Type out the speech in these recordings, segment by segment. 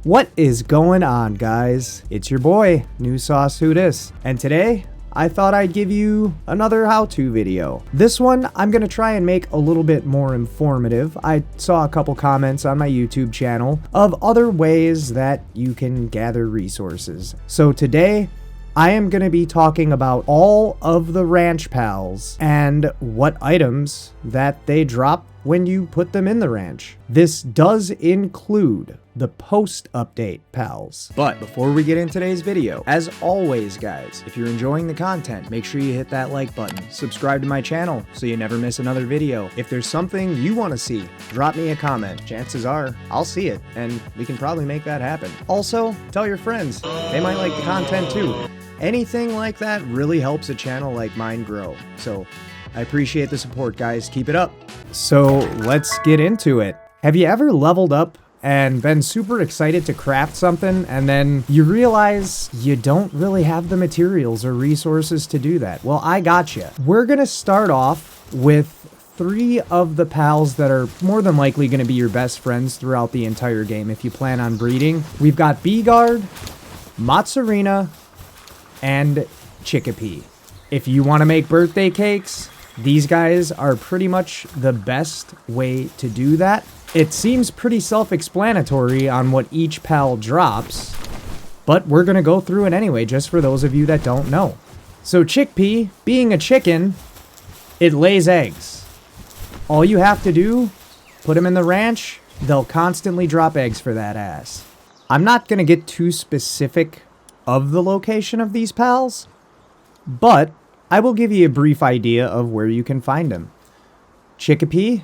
What is going on, guys? It's your boy, New Sauce Who Dis, and today I thought I'd give you another how-to video. This one I'm gonna try and make a little bit more informative. I saw a couple comments on my YouTube channel of other ways that you can gather resources. So today I am going to be talking about all of the ranch pals and what items that they drop when you put them in the ranch. This does include the post-update pals. But before we get into today's video, as always guys, if you're enjoying the content, make sure you hit that like button. Subscribe to my channel so you never miss another video. If there's something you want to see, drop me a comment. Chances are I'll see it and we can probably make that happen. Also, tell your friends. They might like the content too. Anything like that really helps a channel like mine grow. So I appreciate the support, guys. Keep it up. So let's get into it. Have you ever leveled up and been super excited to craft something and then you realize you don't really have the materials or resources to do that? Well, I got you. We're gonna start off with 3 of the pals that are more than likely gonna be your best friends throughout the entire game if you plan on breeding. We've got Beegarde, Mozzarina, and Chikipi. If you want to make birthday cakes, these guys are pretty much the best way to do that. It seems pretty self-explanatory on what each pal drops, but we're going to go through it anyway, just for those of you that don't know. So Chikipi, being a chicken, it lays eggs. All you have to do, put them in the ranch, they'll constantly drop eggs for that ass. I'm not going to get too specific of the location of these pals, but I will give you a brief idea of where you can find them. Chikipi,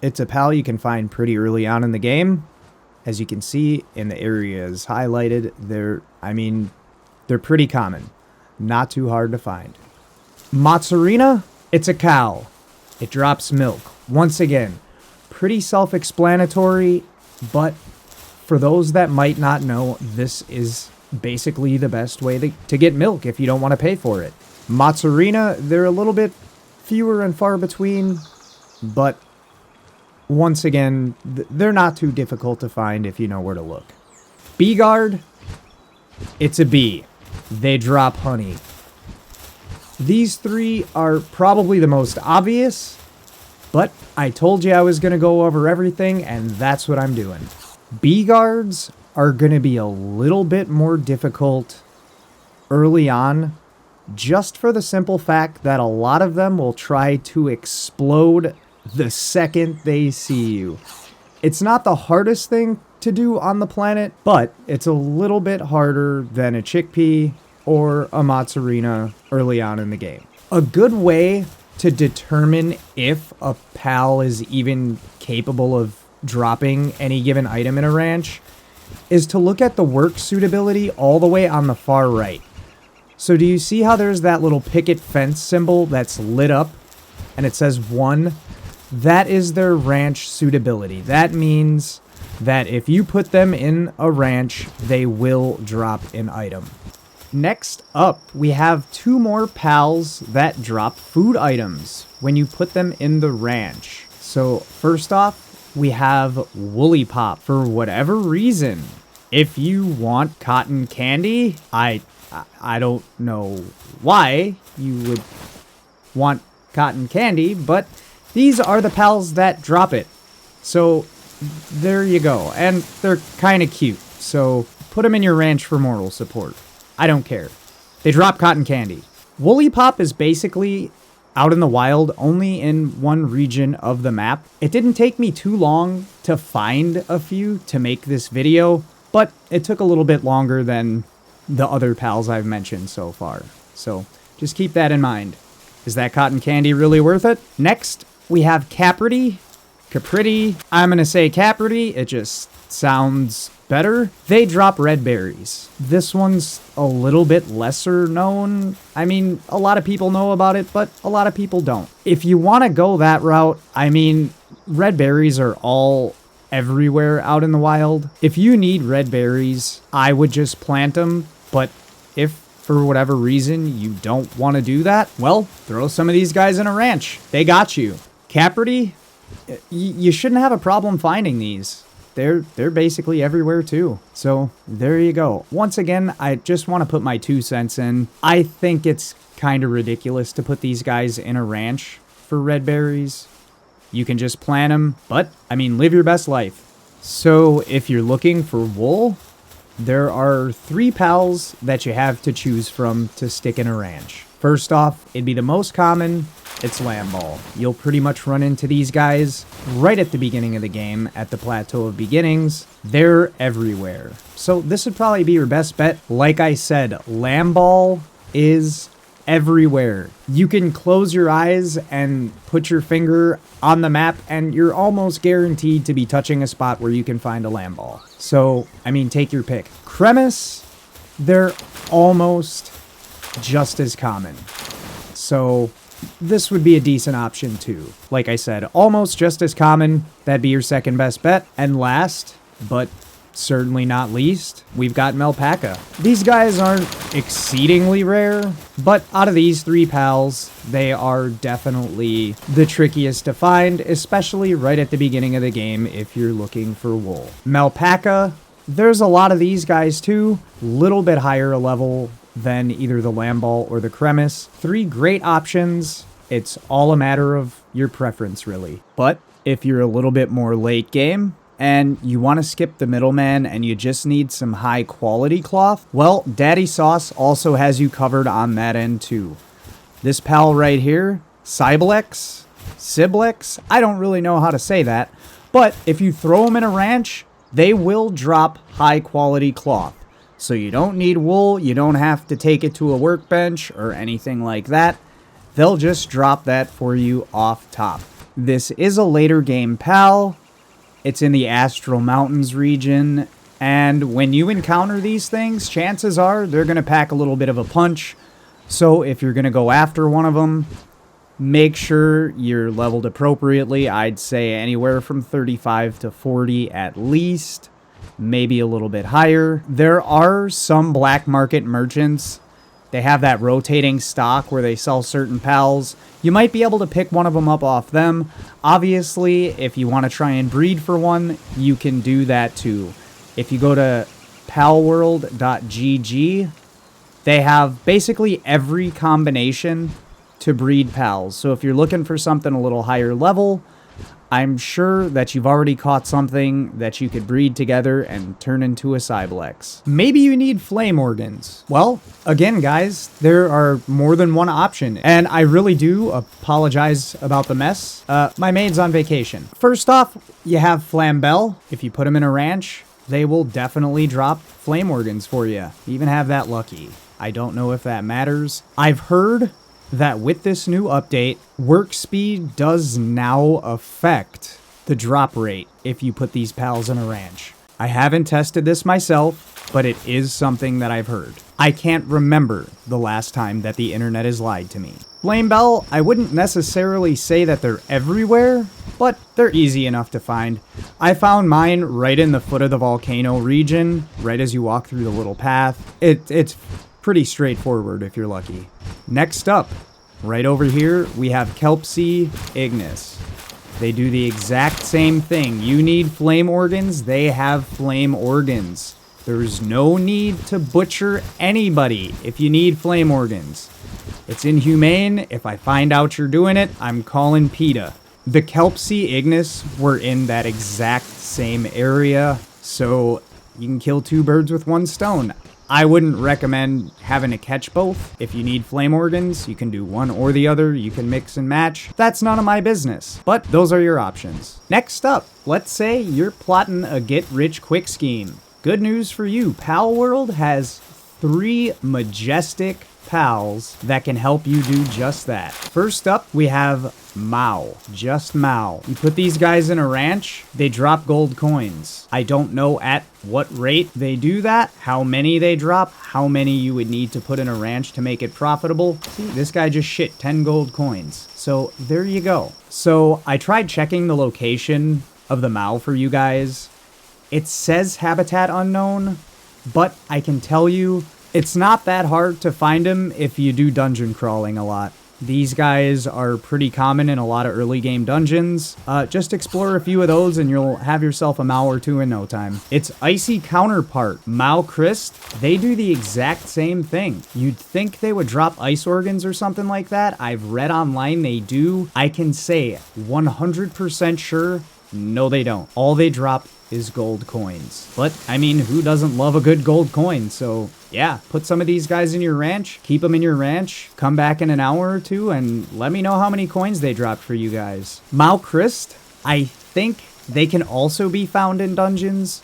it's a pal you can find pretty early on in the game. As you can see in the areas highlighted, they're pretty common. Not too hard to find. Mozzarina, it's a cow. It drops milk. Once again, pretty self-explanatory, but for those that might not know, this is basically the best way to get milk if you don't want to pay for it. Mozzarina, they're a little bit fewer and far between, but once again, they're not too difficult to find if you know where to look. Beegarde, it's a bee. They drop honey. These 3 are probably the most obvious, but I told you I was going to go over everything, and that's what I'm doing. Beegardes are going to be a little bit more difficult early on, just for the simple fact that a lot of them will try to explode the second they see you. It's not the hardest thing to do on the planet, but it's a little bit harder than a Chikipi or a Mozzarina early on in the game. A good way to determine if a pal is even capable of dropping any given item in a ranch is to look at the work suitability all the way on the far right. So do you see how there's that little picket fence symbol that's lit up and it says 1? That is their ranch suitability. That means that if you put them in a ranch, they will drop an item. Next up, we have 2 more pals that drop food items when you put them in the ranch. So first off, we have Woolipop. For whatever reason, if you want cotton candy, I don't know why you would want cotton candy, but these are the pals that drop it. So there you go. And they're kind of cute. So put them in your ranch for moral support. I don't care. They drop cotton candy. Woolipop is basically out in the wild only in one region of the map. It didn't take me too long to find a few to make this video, but it took a little bit longer than the other pals I've mentioned so far. So just keep that in mind. Is that cotton candy really worth it? Next, we have Caprity. I'm going to say Caprity. It just sounds better. They drop red berries. This one's a little bit lesser known. I mean, a lot of people know about it, but a lot of people don't. If you want to go that route, I mean, red berries are all everywhere out in the wild. If you need red berries, I would just plant them, but if for whatever reason you don't want to do that, well, throw some of these guys in a ranch. They got you. Caprity, you shouldn't have a problem finding these. they're basically everywhere too. So there you go. Once again, I just want to put my 2 cents in. I think it's kind of ridiculous to put these guys in a ranch for red berries. You can just plant them, but I mean, live your best life. So if you're looking for wool, there are 3 pals that you have to choose from to stick in a ranch. First off, it'd be the most common, it's Lamball. You'll pretty much run into these guys right at the beginning of the game at the Plateau of Beginnings. They're everywhere. So this would probably be your best bet. Like I said, Lamball is everywhere. You can close your eyes and put your finger on the map and you're almost guaranteed to be touching a spot where you can find a Lamball. So, I mean, take your pick. Cremis, they're almost just as common. So this would be a decent option too. Like I said, almost just as common. That'd be your second best bet. And last, but certainly not least, we've got Melpaca. These guys aren't exceedingly rare, but out of these 3 pals, they are definitely the trickiest to find, especially right at the beginning of the game if you're looking for wool. Melpaca, there's a lot of these guys too, little bit higher level than either the Lamball or the Cremis. 3 great options. It's all a matter of your preference, really. But if you're a little bit more late game, and you want to skip the middleman and you just need some high quality cloth, well, Daddy Sauce also has you covered on that end too. This pal right here, Sibelyx, I don't really know how to say that, but if you throw them in a ranch, they will drop high quality cloth. So you don't need wool, you don't have to take it to a workbench or anything like that. They'll just drop that for you off top. This is a later game pal. It's in the Astral Mountains region, and when you encounter these things, chances are they're going to pack a little bit of a punch. So if you're going to go after one of them, make sure you're leveled appropriately. I'd say anywhere from 35 to 40 at least, maybe a little bit higher. There are some black market merchants. They have that rotating stock where they sell certain pals. You might be able to pick one of them up off them. Obviously, if you want to try and breed for one, you can do that too. If you go to palworld.gg, they have basically every combination to breed pals. So if you're looking for something a little higher level, I'm sure that you've already caught something that you could breed together and turn into a Sibelyx. Maybe you need flame organs. Well, again, guys, there are more than one option, and I really do apologize about the mess. My maid's on vacation. First off, you have Flambelle. If you put them in a ranch, they will definitely drop flame organs for you. You even have that lucky. I don't know if that matters. I've heard that with this new update, work speed does now affect the drop rate if you put these pals in a ranch. I haven't tested this myself, but it is something that I've heard. I can't remember the last time that the internet has lied to me. Flambelle, I wouldn't necessarily say that they're everywhere, but they're easy enough to find. I found mine right in the foot of the volcano region, right as you walk through the little path. It's pretty straightforward if you're lucky. Next up, right over here, we have Kelpsea Ignis. They do the exact same thing. You need flame organs, they have flame organs. There's no need to butcher anybody if you need flame organs. It's inhumane. If I find out you're doing it, I'm calling PETA. The Kelpsea Ignis were in that exact same area, so you can kill 2 birds with 1 stone. I wouldn't recommend having to catch both. If you need flame organs, you can do one or the other. You can mix and match. That's none of my business, but those are your options. Next up, let's say you're plotting a get-rich-quick scheme. Good news for you, Palworld has 3 majestic pals that can help you do just that. First up, we have Mao. Just Mao. You put these guys in a ranch, they drop gold coins. I don't know at what rate they do that, how many they drop, how many you would need to put in a ranch to make it profitable. See, this guy just shit 10 gold coins. So there you go. So I tried checking the location of the Mao for you guys. It says habitat unknown, but I can tell you it's not that hard to find him if you do dungeon crawling a lot. These guys are pretty common in a lot of early game dungeons. Just explore a few of those and you'll have yourself a Mao or two in no time. Its icy counterpart, Mao Cryst, they do the exact same thing. You'd think they would drop ice organs or something like that. I've read online they do. I can say 100% sure, no they don't. All they drop is gold coins. But, I mean, who doesn't love a good gold coin? So, yeah, put some of these guys in your ranch, keep them in your ranch, come back in an hour or two, and let me know how many coins they dropped for you guys. Mao Cryst, I think they can also be found in dungeons,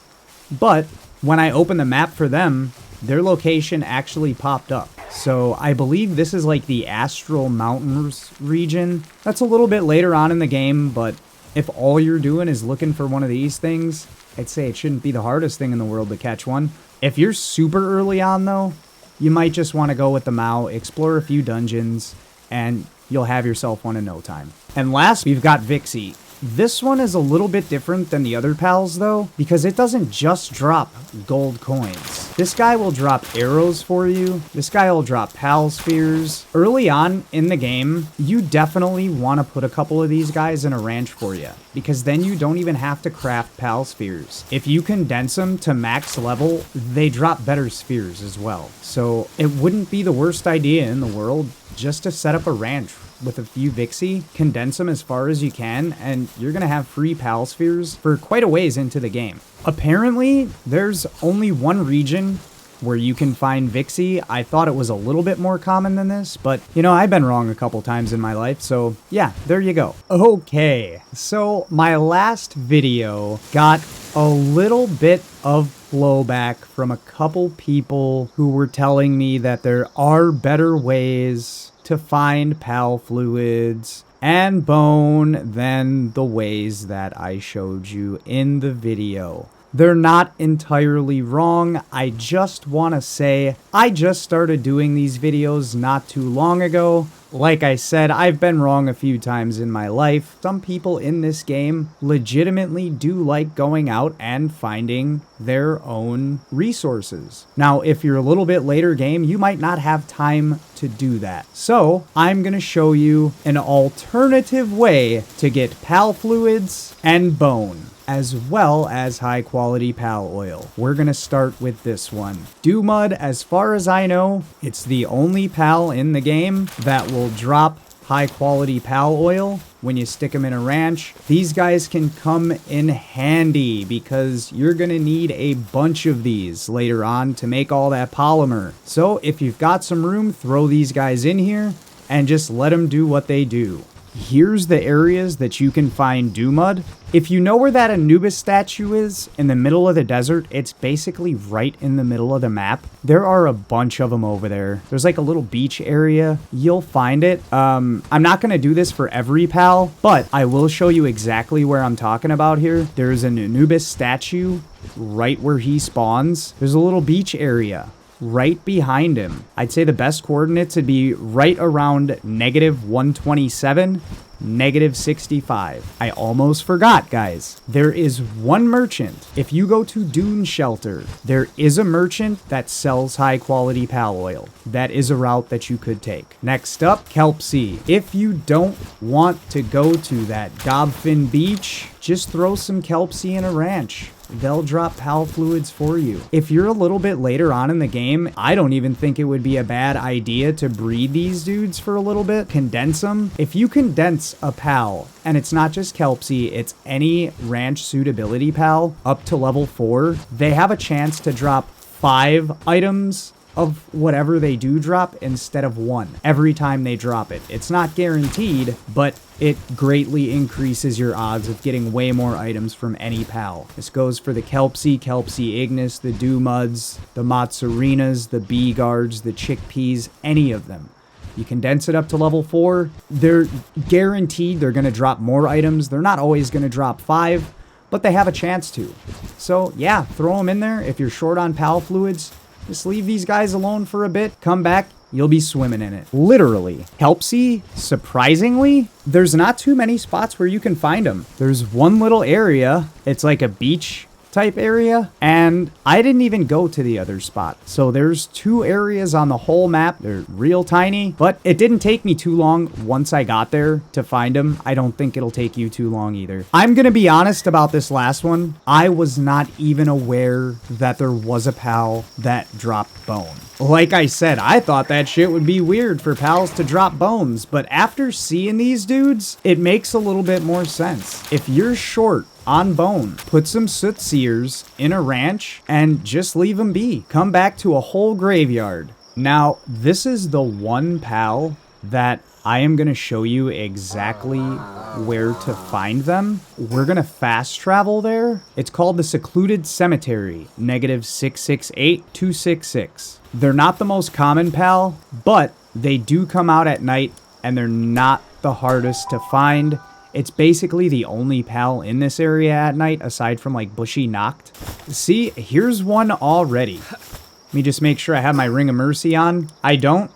but when I open the map for them, their location actually popped up. So I believe this is like the Astral Mountains region. That's a little bit later on in the game, but if all you're doing is looking for one of these things, I'd say it shouldn't be the hardest thing in the world to catch one. If you're super early on, though, you might just want to go with the Mao, explore a few dungeons, and you'll have yourself one in no time. And last, we've got Vixy. This one is a little bit different than the other pals, though, because it doesn't just drop gold coins. This guy will drop arrows for you. This guy will drop pal spheres. Early on in the game, you definitely want to put a couple of these guys in a ranch for you, because then you don't even have to craft pal spheres. If you condense them to max level, they drop better spheres as well. So it wouldn't be the worst idea in the world just to set up a ranch with a few Vixy, condense them as far as you can, and you're gonna have free pal spheres for quite a ways into the game. Apparently, there's only one region where you can find Vixy. I thought it was a little bit more common than this, but you know, I've been wrong a couple times in my life, so yeah, there you go. Okay, so my last video got a little bit of blowback from a couple people who were telling me that there are better ways to find pal fluids and bone than the ways that I showed you in the video. They're not entirely wrong. I just want to say I just started doing these videos not too long ago. Like I said, I've been wrong a few times in my life. Some people in this game legitimately do like going out and finding their own resources. Now, if you're a little bit later game, you might not have time to do that. So I'm going to show you an alternative way to get pal fluids and bone, as well as high quality pal oil. We're gonna start with this one. Dumud, as far as I know, it's the only pal in the game that will drop high quality pal oil when you stick them in a ranch. These guys can come in handy because you're gonna need a bunch of these later on to make all that polymer. So if you've got some room, throw these guys in here and just let them do what they do. Here's the areas that you can find Dumud. If you know where that Anubis statue is in the middle of the desert, it's basically right in the middle of the map. There are a bunch of them over there. There's like a little beach area. You'll find it. I'm not going to do this for every pal, but I will show you exactly where I'm talking about here. There's an Anubis statue right where he spawns. There's a little beach area right behind him. I'd say the best coordinates would be right around -127, -65. I almost forgot, guys. There is one merchant. If you go to Dune Shelter, there is a merchant that sells high quality pal oil. That is a route that you could take. Next up, Kelpsea. If you don't want to go to that Gobfin beach, just throw some Kelpsea in a ranch. They'll drop pal fluids for you. If you're a little bit later on in the game, I don't even think it would be a bad idea to breed these dudes for a little bit. Condense them. If you condense a pal, and it's not just Kelpsea, it's any ranch suitability pal up to level 4, they have a chance to drop 5 items of whatever they do drop instead of 1 every time they drop it. It's not guaranteed, but it greatly increases your odds of getting way more items from any pal. This goes for the Kelpsea, Kelpsea Ignis, the Dumuds, the Mozzarinas, the Beegardes, the Chikipies, any of them. You condense it up to level 4, they're guaranteed they're going to drop more items. They're not always going to drop 5, but they have a chance to. So yeah, throw them in there. If you're short on pal fluids, just leave these guys alone for a bit, come back, you'll be swimming in it. Literally. Kelpsea, surprisingly, there's not too many spots where you can find them. There's one little area, it's like a beach type area, and I didn't even go to the other spot. So there's 2 areas on the whole map. They're real tiny, but it didn't take me too long once I got there to find them. I don't think it'll take you too long either. I'm gonna be honest about this last one. I was not even aware that there was a pal that dropped bone. Like I said, I thought that shit would be weird for pals to drop bones, but after seeing these dudes, it makes a little bit more sense. If you're short on bone, put some Sootseers in a ranch and just leave them be. Come back to a whole graveyard. Now, this is the one pal that I am going to show you exactly where to find them. We're going to fast travel there. It's called the Secluded Cemetery, -668-266. They're not the most common pal, but they do come out at night and they're not the hardest to find. It's basically the only pal in this area at night aside from like Bushy Knocked. See, here's one already. Let me just make sure I have my Ring of Mercy on. I don't.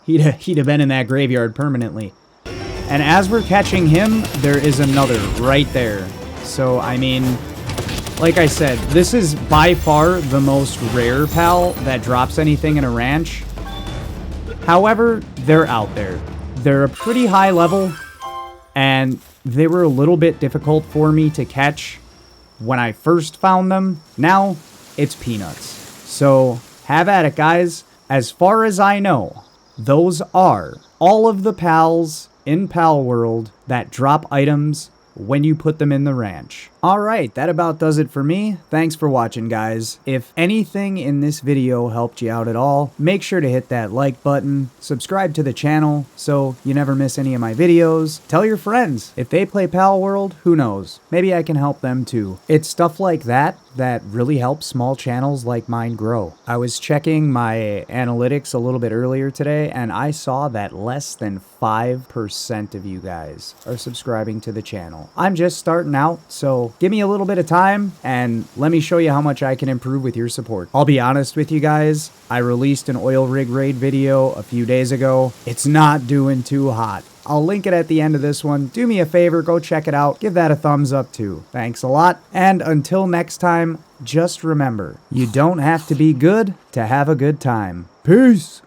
He'd have been in that graveyard permanently. And as we're catching him, there is another right there. So, I mean, like I said, this is by far the most rare pal that drops anything in a ranch. However, they're out there. They're a pretty high level, and they were a little bit difficult for me to catch when I first found them. Now, it's peanuts. So, have at it, guys. As far as I know, those are all of the pals in Palworld that drop items when you put them in the ranch. Alright, that about does it for me. Thanks for watching, guys. If anything in this video helped you out at all, make sure to hit that like button, subscribe to the channel so you never miss any of my videos. Tell your friends. If they play Palworld, who knows? Maybe I can help them too. It's stuff like that that really helps small channels like mine grow. I was checking my analytics a little bit earlier today, and I saw that less than 5% of you guys are subscribing to the channel. I'm just starting out, so give me a little bit of time and let me show you how much I can improve with your support. I'll be honest with you guys, I released an oil rig raid video a few days ago. It's not doing too hot. I'll link it at the end of this one. Do me a favor, go check it out. Give that a thumbs up too. Thanks a lot. And until next time, just remember, you don't have to be good to have a good time. Peace.